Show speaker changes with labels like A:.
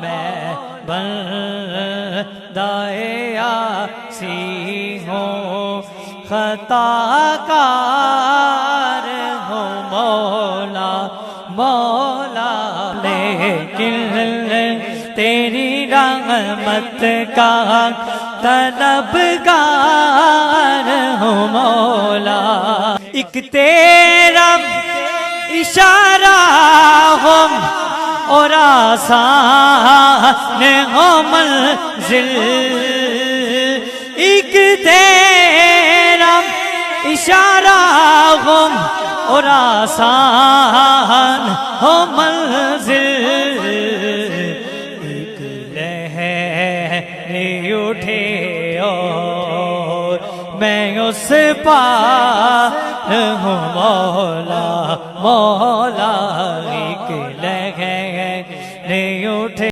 A: میں بندۂ عاصی ہوں خطا کار ہوں مولا مولا، لیکن تیری رحمت کا طلبگار ہوں مولا۔ ایک تیرا اشارہ ہو اور آسان ہو منزل، ایک تیرا اشارہ ہو اور آسان ہو منزل، ایک لہر اٹھے اور میں اس پار ہوں مولا مولا، ایک لہر اٹھے